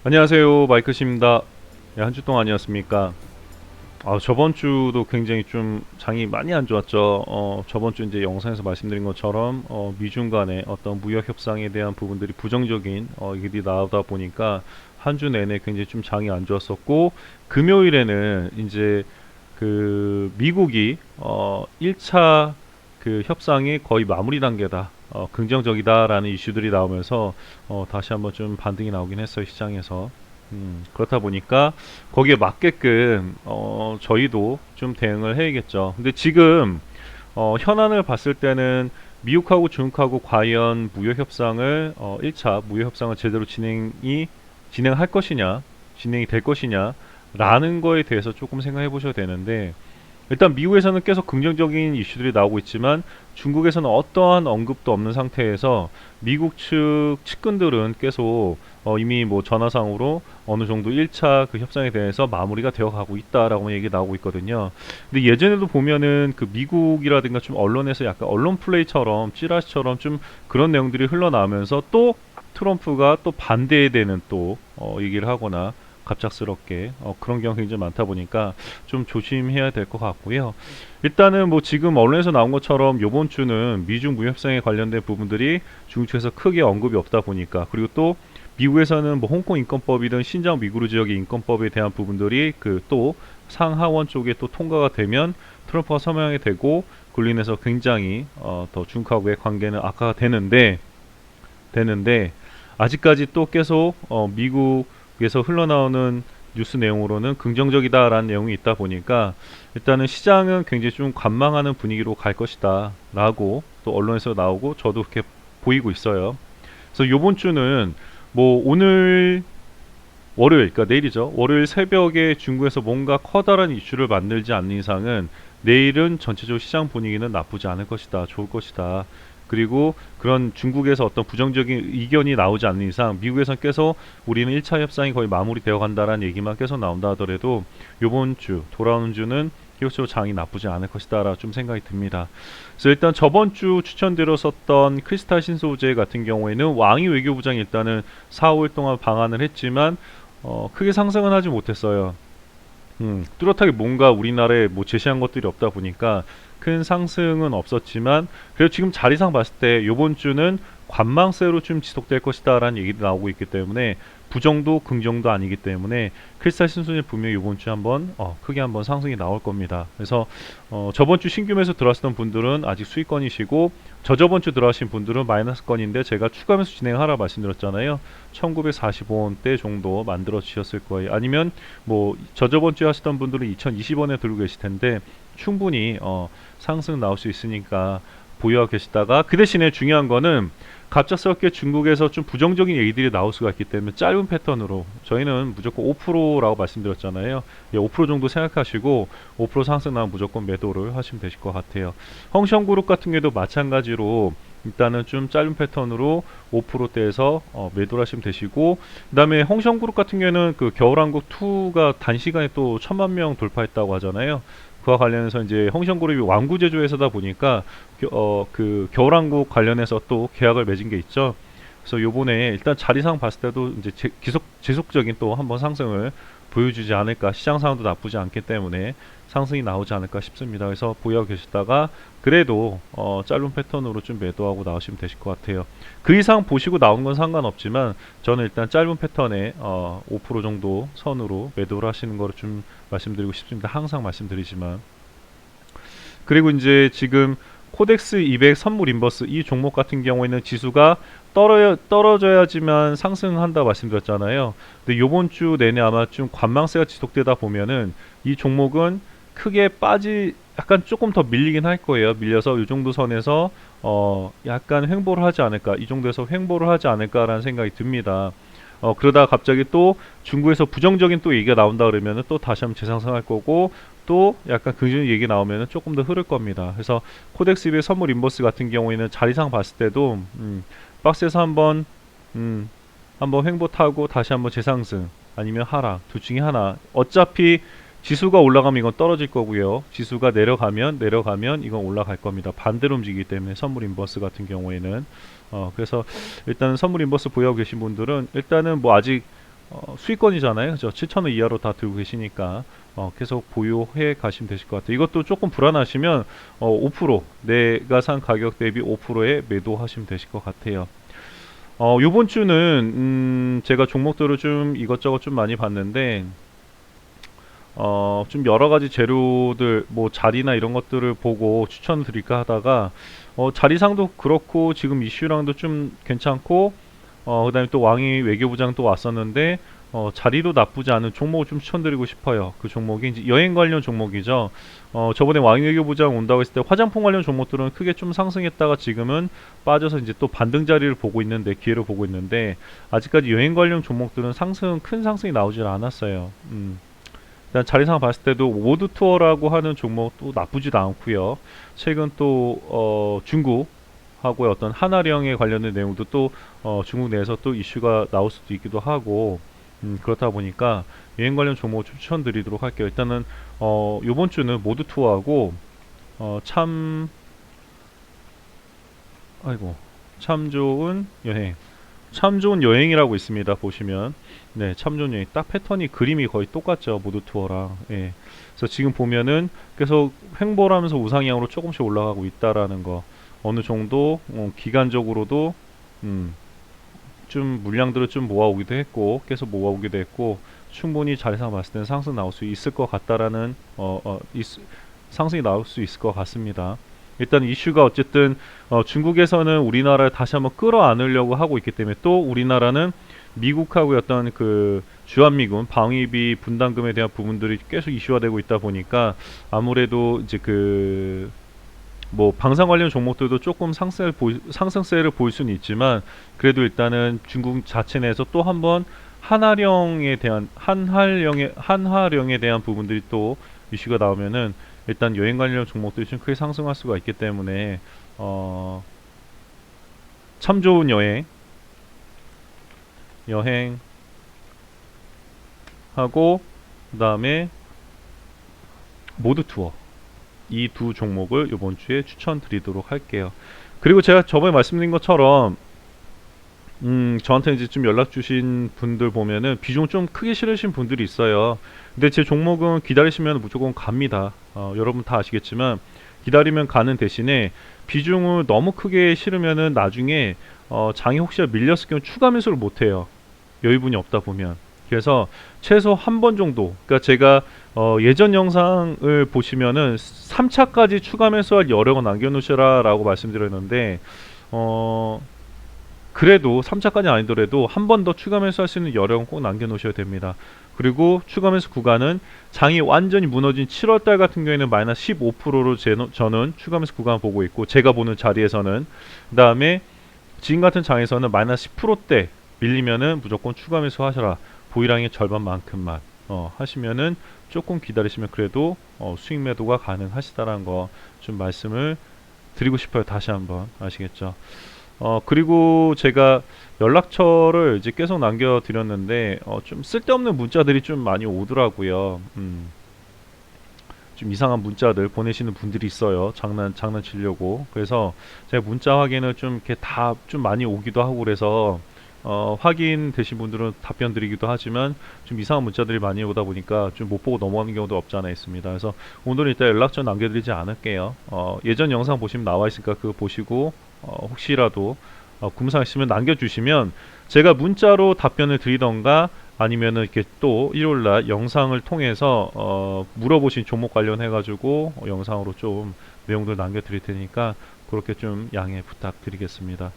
안녕하세요, 마이크십니다. 네, 한 주 동안이었습니까? 저번 주도 굉장히 좀 장이 많이 안 좋았죠. 저번 주 이제 영상에서 말씀드린 것처럼 미중 간의 어떤 무역 협상에 대한 부분들이 부정적인 얘기들이 나오다 보니까 한 주 내내 굉장히 좀 장이 안 좋았었고, 금요일에는 이제 그 미국이 1차 그 협상이 거의 마무리 단계다. 긍정적이다라는 이슈들이 나오면서 다시 한번 좀 반등이 나오긴 했어요, 시장에서. 그렇다 보니까 거기에 맞게끔 저희도 좀 대응을 해야겠죠. 근데 지금 현안을 봤을 때는 미국하고 중국하고 과연 무역 협상을 1차 무역 협상을 제대로 진행할 것이냐, 진행이 될 것이냐라는 거에 대해서 조금 생각해 보셔야 되는데, 일단 미국에서는 계속 긍정적인 이슈들이 나오고 있지만 중국에서는 어떠한 언급도 없는 상태에서 미국 측 측근들은 계속 이미 뭐 전화상으로 어느 정도 1차 그 협상에 대해서 마무리가 되어 가고 있다라고 얘기 나오고 있거든요. 근데 예전에도 보면은 그 미국이라든가 좀 언론에서 약간 언론 플레이처럼 찌라시처럼 좀 그런 내용들이 흘러나오면서 또 트럼프가 또 반대에 대는 또 얘기를 하거나 갑작스럽게 그런 경우가 굉장히 많다 보니까 좀 조심해야 될 것 같고요. 일단은 뭐 지금 언론에서 나온 것처럼 요번 주는 미중 무역 협상에 관련된 부분들이 중국 측에서 크게 언급이 없다 보니까, 그리고 또 미국에서는 뭐 홍콩 인권법이든 신장 위구르 지역의 인권법에 대한 부분들이 그 또 상하원 쪽에 또 통과가 되면 트럼프가 서명하게 되고, 그로 인해서 굉장히 더 중국하고의 관계는 악화가 되는데 아직까지 또 계속 미국에서 흘러나오는 뉴스 내용으로는 긍정적이다라는 내용이 있다 보니까 일단은 시장은 굉장히 좀 관망하는 분위기로 갈 것이다 라고 또 언론에서 나오고 저도 그렇게 보이고 있어요. 그래서 요번 주는 뭐 오늘 월요일, 그러니까 내일이죠. 월요일 새벽에 중국에서 뭔가 커다란 이슈를 만들지 않는 이상은 내일은 전체적으로 시장 분위기는 나쁘지 않을 것이다, 좋을 것이다. 그리고 그런 중국에서 어떤 부정적인 의견이 나오지 않는 이상 미국에서는 계속 우리는 1차 협상이 거의 마무리되어 간다라는 얘기만 계속 나온다 하더라도 요번 주 돌아오는 주는 기록적으로 장이 나쁘지 않을 것이다라 좀 생각이 듭니다. 그래서 일단 저번 주 추천드렸었던 크리스탈 신소재 같은 경우에는 왕이 외교부장이 일단은 4, 5일 동안 방한을 했지만 크게 상승은 하지 못했어요. 뚜렷하게 뭔가 우리나라에 뭐 제시한 것들이 없다 보니까 큰 상승은 없었지만, 그래도 지금 자리상 봤을 때 요번 주는 관망세로 좀 지속될 것이다라는 얘기도 나오고 있기 때문에 부정도 긍정도 아니기 때문에 크리스탈 신소재 분명히 요번 주에 한번 크게 한번 상승이 나올 겁니다. 그래서 저번 주 신규 매수 들어왔던 분들은 아직 수익권이시고, 저저번 주 들어가신 분들은 마이너스권인데 제가 추가 매수 진행하라 말씀드렸잖아요. 1945원대 정도 만들어 주셨을 거예요. 아니면 뭐 저저번 주에 하시던 분들은 2020원에 들고 계실 텐데 충분히 상승 나올 수 있으니까 보유하고 계시다가, 그 대신에 중요한 거는 갑작스럽게 중국에서 좀 부정적인 얘기들이 나올 수가 있기 때문에 짧은 패턴으로 저희는 무조건 5%라고 말씀드렸잖아요. 예, 5% 정도 생각하시고 5% 상승 나면 무조건 매도를 하시면 되실 것 같아요. 헝성그룹 같은 경우도 마찬가지로 일단은 좀 짧은 패턴으로 5%대에서 매도를 하시면 되시고, 그 다음에 헝성그룹 같은 경우에는 그 겨울왕국 2가 단시간에 또 1000만 명 돌파했다고 하잖아요. 그와 관련해서 이제 헝성그룹이 완구 제조회사다 보니까 그 겨울왕국 관련해서 또 계약을 맺은 게 있죠. 그래서 요번에 일단 자리상 봤을 때도 이제 지속적인 또 한번 상승을 보여주지 않을까, 시장 상황도 나쁘지 않기 때문에 상승이 나오지 않을까 싶습니다. 그래서 보유하고 계시다가 그래도 짧은 패턴으로 좀 매도하고 나오시면 되실 것 같아요. 그 이상 보시고 나온 건 상관없지만 저는 일단 짧은 패턴에 5% 정도 선으로 매도를 하시는 거를 좀 말씀드리고 싶습니다. 항상 말씀드리지만. 그리고 이제 지금 코덱스 200 선물 인버스 이 종목 같은 경우에는 지수가 떨어져야지만 상승한다 말씀드렸잖아요. 근데 요번 주 내내 아마 좀 관망세가 지속되다 보면은 이 종목은 크게 약간 조금 더 밀리긴 할 거예요. 밀려서 이 정도 선에서 약간 횡보를 하지 않을까, 이 정도에서 횡보를 하지 않을까라는 생각이 듭니다. 그러다가 갑자기 또 중국에서 부정적인 또 얘기가 나온다 그러면은 또 다시 한번 재상승할 거고, 또 약간 긍정적인 얘기 나오면은 조금 더 흐를 겁니다. 그래서 코덱스 입의 선물 인버스 같은 경우에는 자리상 봤을 때도 박스에서 한번 횡보 타고 다시 한번 재상승 아니면 하락 둘 중에 하나, 어차피 지수가 올라가면 이건 떨어질 거고요. 지수가 내려가면 이건 올라갈 겁니다. 반대로 움직이기 때문에 선물 인버스 같은 경우에는 그래서 일단은 선물 인버스 보유하고 계신 분들은 일단은 뭐 아직 수익권이잖아요. 그죠? 7,000원 이하로 다 들고 계시니까 계속 보유해 가시면 되실 것 같아요. 이것도 조금 불안하시면 5% 내가 산 가격 대비 5%에 매도하시면 되실 것 같아요. 요번 주는 제가 종목들을 좀 이것저것 좀 많이 봤는데 좀 여러 가지 재료들 뭐 자리나 이런 것들을 보고 추천드릴까 하다가 자리상도 그렇고 지금 이슈랑도 좀 괜찮고 그다음에 또 왕이 외교부장 또 왔었는데 자리도 나쁘지 않은 종목을 좀 추천드리고 싶어요. 그 종목이 이제 여행 관련 종목이죠. 저번에 왕이 외교부장 온다고 했을 때 화장품 관련 종목들은 크게 좀 상승했다가 지금은 빠져서 이제 또 반등 자리를 보고 있는데 기회를 보고 있는데 아직까지 여행 관련 종목들은 큰 상승이 나오질 않았어요. 일단 자리상 봤을 때도 모드 투어라고 하는 종목도 나쁘지도 않고요. 최근 또 중국하고의 어떤 한화령에 관련된 내용도 또 중국 내에서 또 이슈가 나올 수도 있기도 하고 그렇다 보니까 여행 관련 종목 추천드리도록 할게요. 일단은 요번 주는 모드 투어하고 참 아이고 참 좋은 여행 참 좋은 여행이라고 있습니다. 보시면 네, 참 좋은 여행 딱 패턴이 그림이 거의 똑같죠. 모드 투어랑. 예. 그래서 지금 보면은 계속 횡보를 하면서 우상향으로 조금씩 올라가고 있다라는 거. 어느 정도 기간적으로도 음, 좀 물량들을 좀 모아오기도 했고 계속 모아오기도 했고 충분히 자리상 봤을 때는 상승 나올 수 있을 것 같다라는 상승이 나올 수 있을 것 같습니다. 일단 이슈가 어쨌든 중국에서는 우리나라를 다시 한번 끌어안으려고 하고 있기 때문에 또 우리나라는 미국하고의 어떤 그 주한미군 방위비 분담금에 대한 부분들이 계속 이슈화되고 있다 보니까 아무래도 이제 그 뭐 방산 관련 종목들도 조금 상승세를 보일 수는 있지만 그래도 일단은 중국 자체 내에서 또 한번 한화령에 대한 부분들이 또 이슈가 나오면은 일단 여행 관련 종목들이 좀 크게 상승할 수가 있기 때문에 참 좋은 여행하고 그다음에 모드 투어 이 두 종목을 이번 주에 추천드리도록 할게요. 그리고 제가 저번에 말씀드린 것처럼 저한테 이제 좀 연락 주신 분들 보면은 비중 좀 크게 실으신 분들이 있어요. 근데 제 종목은 기다리시면 무조건 갑니다. 여러분 다 아시겠지만 기다리면 가는 대신에 비중을 너무 크게 실으면은 나중에 장이 혹시 밀렸을 경우 추가 매수를 못 해요. 여유분이 없다 보면. 그래서 최소 한 번 정도. 그러니까 제가 예전 영상을 보시면은 3차까지 추가 매수할 여력을 남겨놓으시라라고 말씀드렸는데 어, 그래도 3차까지 아니더라도 한 번 더 추가 매수할 수 있는 여력은 꼭 남겨놓으셔야 됩니다. 그리고 추가 매수 구간은 장이 완전히 무너진 7월달 같은 경우에는 마이너스 15%로 저는 추가 매수 구간 보고 있고 제가 보는 자리에서는 그 다음에 지금 같은 장에서는 마이너스 10%대 밀리면은 무조건 추가 매수 하셔라. 보유량의 절반만큼만 하시면은 조금 기다리시면 그래도 수익 매도가 가능하시다라는 거 좀 말씀을 드리고 싶어요. 다시 한번 아시겠죠? 그리고 제가 연락처를 이제 계속 남겨드렸는데 좀 쓸데없는 문자들이 좀 많이 오더라고요. 좀 이상한 문자들 보내시는 분들이 있어요. 장난치려고. 그래서 제가 문자 확인을 좀 이렇게 다 좀 많이 오기도 하고 그래서 확인되신 분들은 답변 드리기도 하지만 좀 이상한 문자들이 많이 오다 보니까 좀 못 보고 넘어가는 경우도 없지 않아 있습니다. 그래서 오늘은 일단 연락처 남겨드리지 않을게요. 예전 영상 보시면 나와 있으니까 그거 보시고 혹시라도 궁금사항 있으면 남겨주시면 제가 문자로 답변을 드리던가 아니면은 이렇게 또 일요일날 영상을 통해서 물어보신 종목 관련해 가지고 영상으로 좀 내용들 남겨드릴 테니까 그렇게 좀 양해 부탁드리겠습니다.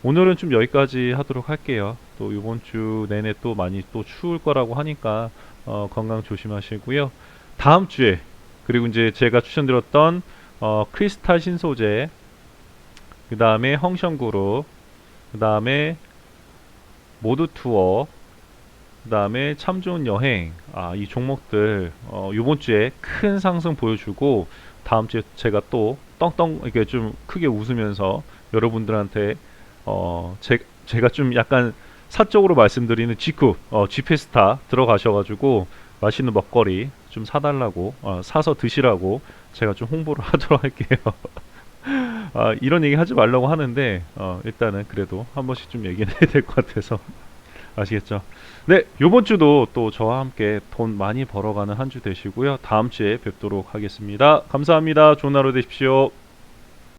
오늘은 좀 여기까지 하도록 할게요. 또 이번 주 내내 또 많이 또 추울 거라고 하니까 건강 조심하시고요. 다음 주에 그리고 이제 제가 추천드렸던 크리스탈 신소재 그 다음에 헝션그룹 그 다음에 모드 투어 그 다음에 참 좋은 여행 이 종목들 이번 주에 큰 상승 보여주고 다음 주에 제가 또 떵떵 이렇게 좀 크게 웃으면서 여러분들한테 제가 좀 약간 사적으로 말씀드리는 G페스타 들어가셔가지고 맛있는 먹거리 좀 사달라고 사서 드시라고 제가 좀 홍보를 하도록 할게요. 이런 얘기 하지 말라고 하는데 일단은 그래도 한 번씩 좀 얘기는 해야 될 것 같아서 아시겠죠? 네, 요번 주도 또 저와 함께 돈 많이 벌어가는 한 주 되시고요. 다음 주에 뵙도록 하겠습니다. 감사합니다. 좋은 하루 되십시오.